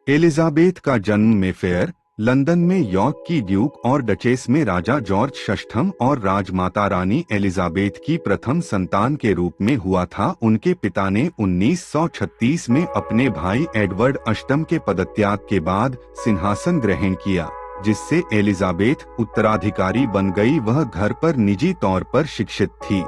Elizabeth का जन्म Mayfair, London में यॉर्क की ड्यूक और डचेस में राजा जॉर्ज षष्ठम और राजमाता रानी एलिजाबेथ की प्रथम संतान के रूप में हुआ था। उनके पिता ने 1936 में अपने भाई एडवर्ड अष्टम के पदत्याग के बाद सिंहासन ग्रहण किया, जिससे एलिजाबेथ उत्तराधिकारी बन गई। वह घर पर निजी तौर पर शिक्षित थी।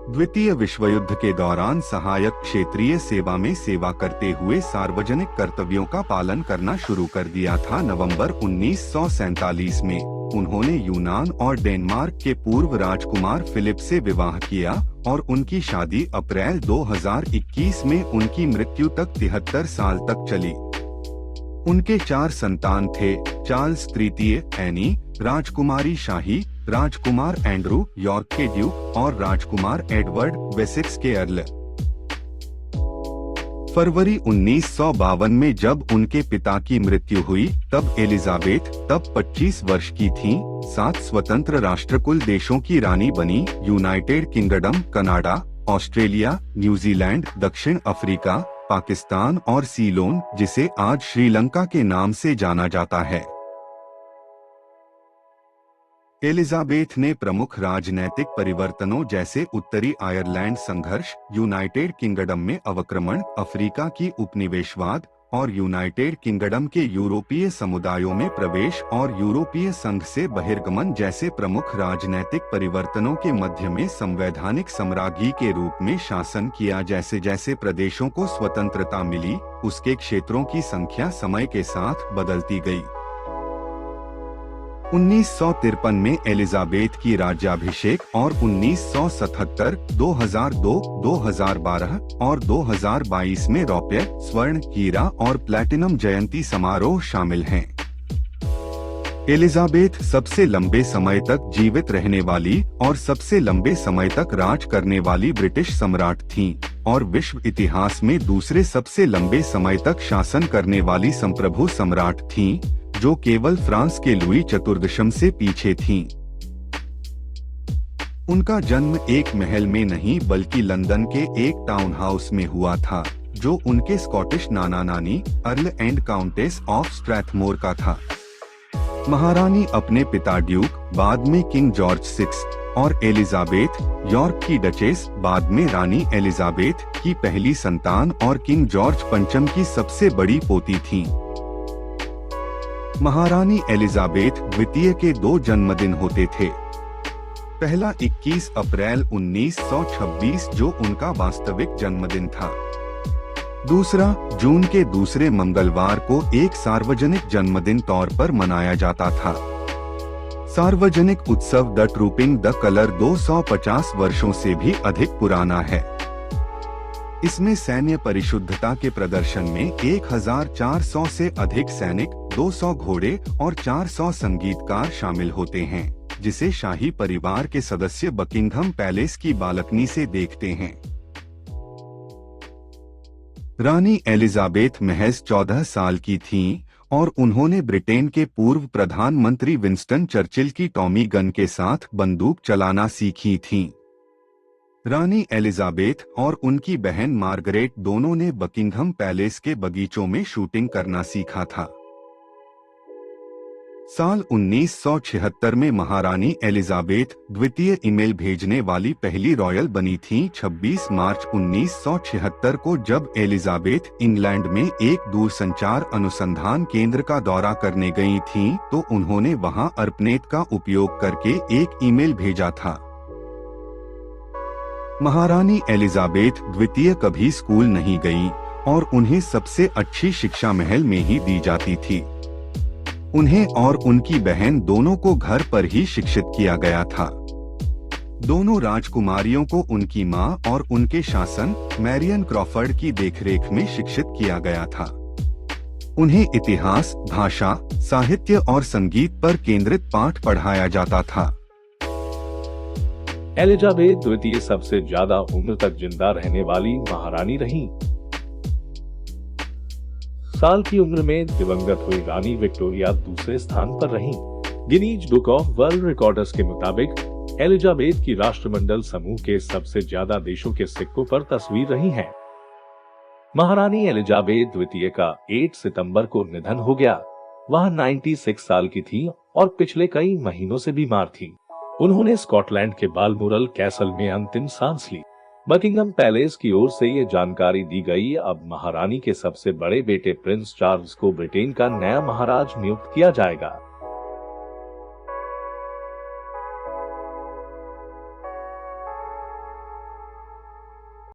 द्वितीय विश्व युद्ध के दौरान सहायक क्षेत्रीय सेवा में सेवा करते हुए सार्वजनिक कर्तव्यों का पालन करना शुरू कर दिया था। नवंबर 1947 में उन्होंने यूनान और डेनमार्क के पूर्व राजकुमार फिलिप से विवाह किया और उनकी शादी अप्रैल 2021 में उनकी मृत्यु तक 73 साल तक चली। उनके 4 संतान थे: चार्ल्स तृतीय, एनी, राजकुमारी शाही, राजकुमार एंड्रू यॉर्क के ड्यूक और राजकुमार एडवर्ड वेसेक्स के अर्ल। फरवरी 1952 में जब उनके पिता की मृत्यु हुई, तब एलिजाबेथ तब 25 वर्ष की थीं। 7 स्वतंत्र राष्ट्रकुल देशों की रानी बनी: United kingdom, Canada, Australia, New Zealand, दक्षिण अफ्रीका, पाकिस्तान और सीलोन, जिसे आज श्रीलंका के नाम से जाना जाता है। एलिजाबेथ ने प्रमुख राजनैतिक परिवर्तनों जैसे उत्तरी आयरलैंड संघर्ष, यूनाइटेड किंगडम में अवक्रमण, अफ्रीका की उपनिवेशवाद और यूनाइटेड किंगडम के यूरोपीय समुदायों में प्रवेश और यूरोपीय संघ से बहिर्गमन जैसे प्रमुख राजनैतिक परिवर्तनों के मध्य में संवैधानिक सम्राज्ञी के रूप में शासन किया। जैसे जैसे प्रदेशों को स्वतंत्रता मिली, उसके क्षेत्रों की संख्या समय के साथ बदलती गई। 1953 में एलिजाबेथ की राज्याभिषेक और 1977, 2002, 2012 और 2022 में रौप्य, स्वर्ण, हीरा और प्लैटिनम जयंती समारोह शामिल हैं। एलिजाबेथ सबसे लंबे समय तक जीवित रहने वाली और सबसे लंबे समय तक राज करने वाली ब्रिटिश सम्राट थीं और विश्व इतिहास में दूसरे सबसे लंबे समय तक शासन करने वाली संप्रभु सम्राट थीं, जो केवल फ्रांस के लुई चतुर्दशम से पीछे थीं। उनका जन्म एक महल में नहीं बल्कि लंदन के एक टाउन हाउस में हुआ था, जो उनके स्कॉटिश नाना नानी अर्ल एंड काउंटेस ऑफ स्ट्रैथमोर का था। महारानी अपने पिता ड्यूक, बाद में किंग जॉर्ज 6 और एलिजाबेथ, यॉर्क की डचेस, बाद में रानी एलिजाबेथ की पहली संतान और किंग जॉर्ज पंचम की सबसे बड़ी पोती थीं। महारानी एलिजाबेथ द्वितीय के 2 जन्मदिन होते थे। पहला 21 अप्रैल 1926, जो उनका वास्तविक जन्मदिन था। दूसरा जून के दूसरे मंगलवार को एक सार्वजनिक जन्मदिन तौर पर मनाया जाता था। सार्वजनिक उत्सव द ट्रूपिंग द कलर 250 वर्षों से भी अधिक पुराना है। इसमें सैन्य परिशुद्धता के प्रदर्शन में 1400 से अधिक सैनिक, 200 घोड़े और 400 संगीतकार शामिल होते हैं, जिसे शाही परिवार के सदस्य बकिंघम पैलेस की बालकनी से देखते हैं। रानी एलिजाबेथ महज 14 साल की थीं और उन्होंने ब्रिटेन के पूर्व प्रधानमंत्री विंस्टन चर्चिल की टॉमी गन के साथ बंदूक चलाना सीखी थीं। रानी एलिजाबेथ और उनकी बहन मार्गरेट दोनों ने बकिंघम पैलेस के बगीचों में शूटिंग करना सीखा था। साल 1976 में महारानी एलिजाबेथ द्वितीय ईमेल भेजने वाली पहली रॉयल बनी थीं। 26 मार्च 1976 को जब एलिजाबेथ इंग्लैंड में एक दूरसंचार अनुसंधान केंद्र का दौरा करने गई थीं, तो उन्होंने वहां अर्पनेट का उपयोग करके एक ईमेल भेजा था। महारानी एलिजाबेथ द्वितीय कभी स्कूल नहीं गईं और उन्हें सबसे अच्छी शिक्षा महल में ही दी जाती थी। उन्हें और उनकी बहन दोनों को घर पर ही शिक्षित किया गया था। दोनों राजकुमारियों को उनकी मां और उनके शासन मैरियन क्रॉफर्ड की देखरेख में शिक्षित किया गया था। उन्हें इतिहास, भाषा, साहित्य और संगीत पर केंद्रित पाठ पढ़ाया जाता था। एलिजाबेथ द्वितीय सबसे ज्यादा उम्र तक जिंदा रहने वाली महारानी रहीं। साल की उम्र में दिवंगत हुई रानी विक्टोरिया दूसरे स्थान पर रहीं। Guinness book of world records के मुताबिक एलिजाबेथ की राष्ट्रमंडल समूह के सबसे ज्यादा देशों के सिक्कों पर तस्वीर रही है। महारानी एलिजाबेथ द्वितीय का 8 सितंबर को निधन हो गया। वह 96 साल की थी और पिछले कई महीनों से बीमार थी। उन्होंने स्कॉटलैंड के बालमोरल कैसल में अंतिम सांस ली। बकिंगम पैलेस की ओर से ये जानकारी दी गई। अब महारानी के सबसे बड़े बेटे प्रिंस चार्ल्स को ब्रिटेन का नया महाराज नियुक्त किया जाएगा।